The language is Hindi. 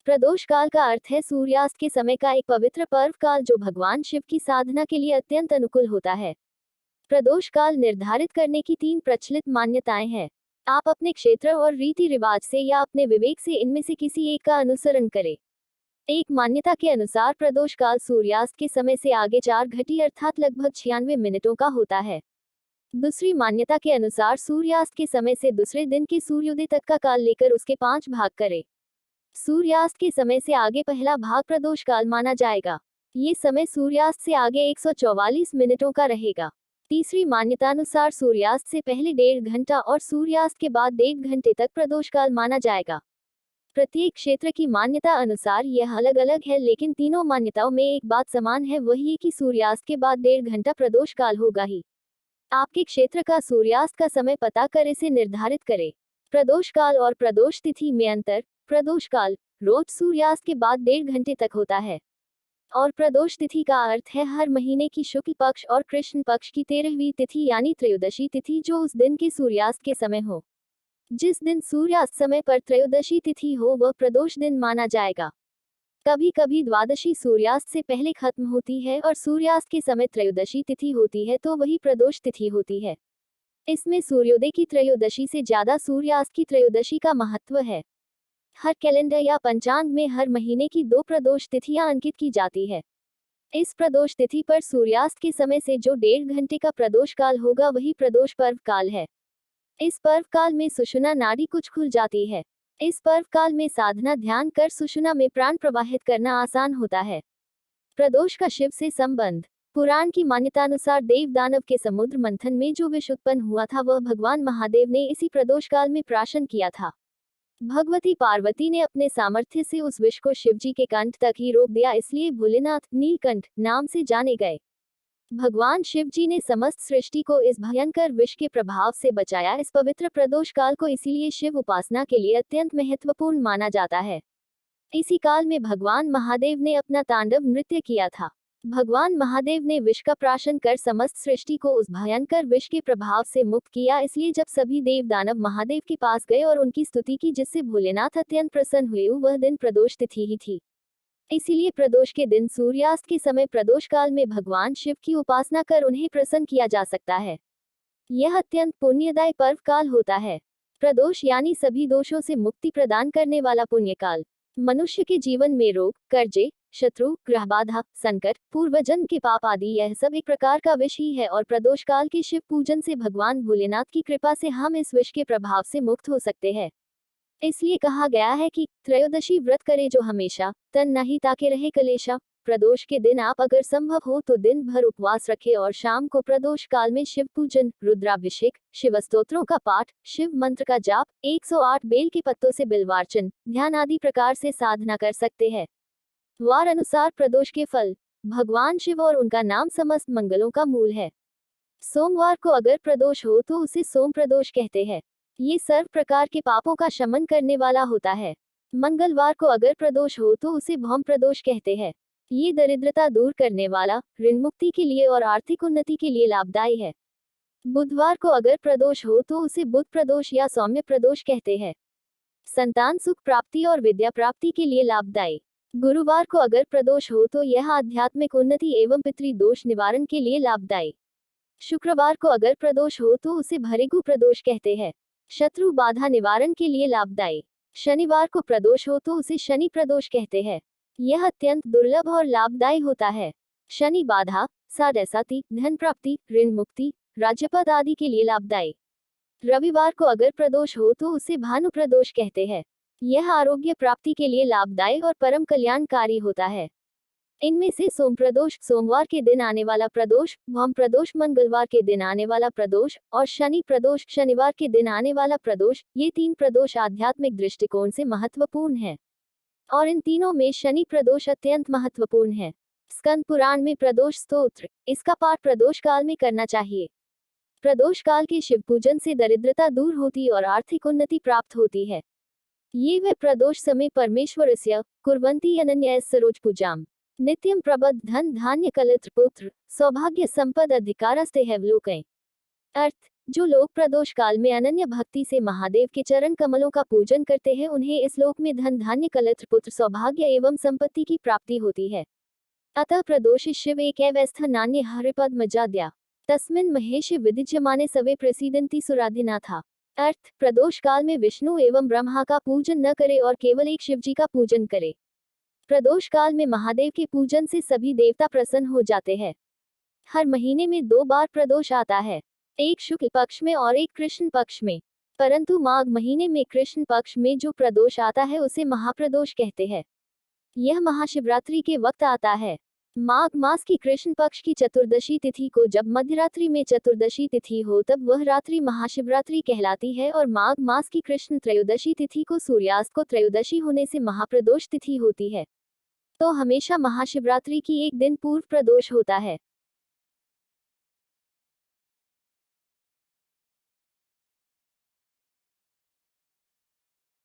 प्रदोष काल का अर्थ है सूर्यास्त के समय का एक पवित्र पर्व काल जो भगवान शिव की साधना के लिए अत्यंत अनुकूल होता है। प्रदोष काल निर्धारित करने की 3 प्रचलित मान्यताएं हैं। आप अपने क्षेत्र और रीति रिवाज से या अपने विवेक से इनमें से किसी एक का अनुसरण करें। एक मान्यता के अनुसार प्रदोष काल सूर्यास्त के समय से आगे 4 घटी अर्थात लगभग 96 मिनटों का होता है। दूसरी मान्यता के अनुसार सूर्यास्त के समय से दूसरे दिन के सूर्योदय तक का काल लेकर उसके 5 भाग करें। सूर्यास्त के समय से आगे पहला भाग प्रदोष काल माना जाएगा। ये समय सूर्यास्त से आगे 144 मिनटों का रहेगा। तीसरी मान्यतानुसार सूर्यास्त से पहले 1.5 घंटा और सूर्यास्त के बाद 1.5 घंटे तक प्रदोष काल माना जाएगा। प्रत्येक क्षेत्र की मान्यता अनुसार यह अलग अलग है, लेकिन तीनों मान्यताओं में एक बात समान है, वही है कि सूर्यास्त के बाद 1.5 घंटा प्रदोष काल होगा ही। आपके क्षेत्र का सूर्यास्त का समय पता कर इसे निर्धारित करें। प्रदोष काल और प्रदोष तिथि में अंतर। प्रदोष काल रोज सूर्यास्त के बाद 1.5 घंटे तक होता है और प्रदोष तिथि का अर्थ है हर महीने की शुक्ल पक्ष और कृष्ण पक्ष की 13वीं तिथि यानी त्रयोदशी तिथि जो उस दिन के सूर्यास्त के समय हो। जिस दिन सूर्यास्त समय पर त्रयोदशी तिथि हो वह प्रदोष दिन माना जाएगा। कभी कभी द्वादशी सूर्यास्त से पहले खत्म होती है और सूर्यास्त के समय त्रयोदशी तिथि होती है तो वही प्रदोष तिथि होती है। इसमें सूर्योदय की त्रयोदशी से ज्यादा सूर्यास्त की त्रयोदशी का महत्व है। हर कैलेंडर या पंचांग में हर महीने की 2 प्रदोष तिथियां अंकित की जाती है। इस प्रदोष तिथि पर सूर्यास्त के समय से जो 1.5 घंटे का प्रदोष काल होगा वही प्रदोष पर्व काल है। इस पर्व काल में सुषुम्ना नाड़ी कुछ खुल जाती है। इस पर्व काल में साधना ध्यान कर सुषुम्ना में प्राण प्रवाहित करना आसान होता है। प्रदोष का शिव से संबंध। पुराण की मान्यतानुसार देव दानव के समुद्र मंथन में जो विष उत्पन्न हुआ था वह भगवान महादेव ने इसी प्रदोष काल में प्राशन किया था। भगवती पार्वती ने अपने सामर्थ्य से उस विष को शिवजी के कंठ तक ही रोक दिया, इसलिए भोलेनाथ नीलकंठ नाम से जाने गए। भगवान शिवजी ने समस्त सृष्टि को इस भयंकर विष के प्रभाव से बचाया। इस पवित्र प्रदोष काल को इसीलिए शिव उपासना के लिए अत्यंत महत्वपूर्ण माना जाता है। इसी काल में भगवान महादेव ने अपना तांडव नृत्य किया था। भगवान महादेव ने विष का प्राशन कर समस्त सृष्टि को उस भयंकर विष के प्रभाव से मुक्त किया। इसलिए जब सभी देव दानव महादेव के पास गए और उनकी स्तुति की जिससे भोलेनाथ अत्यंत प्रसन्न हुए, वह दिन प्रदोष तिथि ही थी। इसीलिए प्रदोष के दिन सूर्यास्त के समय प्रदोष काल में भगवान शिव की उपासना कर उन्हें प्रसन्न किया जा सकता है। यह अत्यंत पुण्यदायी पर्व काल होता है। प्रदोष यानी सभी दोषों से मुक्ति प्रदान करने वाला पुण्य काल। मनुष्य के जीवन में रोग, कर्जे, शत्रु, ग्रह बाधा, संकट, पूर्वजन्म के पाप आदि यह सब एक प्रकार का विष ही है और प्रदोष काल के शिव पूजन से भगवान भोलेनाथ की कृपा से हम इस विष के प्रभाव से मुक्त हो सकते हैं। इसलिए कहा गया है कि त्रयोदशी व्रत करे जो हमेशा, तन नहीं ताके रहे कलेशा। प्रदोष के दिन आप अगर संभव हो तो दिन भर उपवास रखें और शाम को प्रदोष काल में शिव पूजन, रुद्राभिषेक, शिव स्तोत्रों का पाठ, शिव मंत्र का जाप, 108 बेल के पत्तों से बिल्वार्चन, ध्यान आदि प्रकार से साधना कर सकते हैं। वार अनुसार प्रदोष के फल। भगवान शिव और उनका नाम समस्त मंगलों का मूल है। सोमवार को अगर प्रदोष हो तो उसे सोम प्रदोष कहते हैं। ये सर्व प्रकार के पापों का शमन करने वाला होता है। मंगलवार को अगर प्रदोष हो तो उसे भौम प्रदोष कहते हैं। ये दरिद्रता दूर करने वाला, ऋण मुक्ति के लिए और आर्थिक उन्नति के लिए लाभदायी है। बुधवार को अगर प्रदोष हो तो उसे बुध प्रदोष या सौम्य प्रदोष कहते हैं। संतान सुख प्राप्ति और विद्या प्राप्ति के लिए लाभदायी। गुरुवार को अगर प्रदोष हो तो यह आध्यात्मिक उन्नति एवं पितृ दोष निवारण के लिए लाभदायी। शुक्रवार को अगर प्रदोष हो तो उसे भृगु प्रदोष कहते हैं। शत्रु बाधा निवारण के लिए लाभदायी। शनिवार को प्रदोष हो तो उसे शनि प्रदोष कहते हैं। यह अत्यंत दुर्लभ और लाभदायी होता है। शनि बाधा, साढ़ेसाती, धन प्राप्ति, ऋण मुक्ति, राज्यपद आदि के लिए लाभदायी। रविवार को अगर प्रदोष हो तो उसे भानु प्रदोष कहते हैं। यह आरोग्य प्राप्ति के लिए लाभदायी और परम कल्याणकारी होता है। इनमें से सोम प्रदोष सोमवार के दिन आने वाला प्रदोष, भौम प्रदोष मंगलवार के दिन आने वाला प्रदोष और शनि प्रदोष शनिवार के दिन आने वाला प्रदोष, ये 3 प्रदोष आध्यात्मिक दृष्टिकोण से महत्वपूर्ण है और इन तीनों में शनि प्रदोष अत्यंत महत्वपूर्ण है। स्कंद पुराण में प्रदोष स्तोत्र, इसका पाठ प्रदोष काल में करना चाहिए। प्रदोष काल के शिव पूजन से दरिद्रता दूर होती और आर्थिक उन्नति प्राप्त होती है। ये वे प्रदोष समय परमेश्वरस्य कुर्वन्ति अनन्यः सरोज पूजाम नित्यं प्रबद्ध धन धान्य कलित्र पुत्र सौभाग्य संपद अधिकारस्ते है लोके। अर्थ, जो लोग प्रदोष काल में अनन्य भक्ति से महादेव के चरण कमलों का पूजन करते हैं, उन्हें इस लोक में धन धान्य कलत्र पुत्र सौभाग्य एवं संपत्ति की प्राप्ति होती है। अतः प्रदोषि शिव एकैवस्थ नान्य हरिपद्मजाद्या तस्मिन् महेशे विदिज्यमाने सवे प्रसीदन्ति सुराधिनाथा। अर्थ, प्रदोष काल में विष्णु एवं ब्रह्मा का पूजन न करे और केवल एक शिवजी का पूजन करे। प्रदोष काल में महादेव के पूजन से सभी देवता प्रसन्न हो जाते हैं। हर महीने में 2 बार प्रदोष आता है, एक शुक्ल पक्ष में और एक कृष्ण पक्ष में। परंतु माघ महीने में कृष्ण पक्ष में जो प्रदोष आता है उसे महाप्रदोष कहते हैं। यह महाशिवरात्रि के वक्त आता है। माघ मास की कृष्ण पक्ष की चतुर्दशी तिथि को जब मध्यरात्रि में चतुर्दशी तिथि हो तब वह रात्रि महाशिवरात्रि कहलाती है, और माघ मास की कृष्ण त्रयोदशी तिथि को सूर्यास्त को त्रयोदशी होने से महाप्रदोष तिथि होती है। तो हमेशा महाशिवरात्रि की एक दिन पूर्व प्रदोष होता है।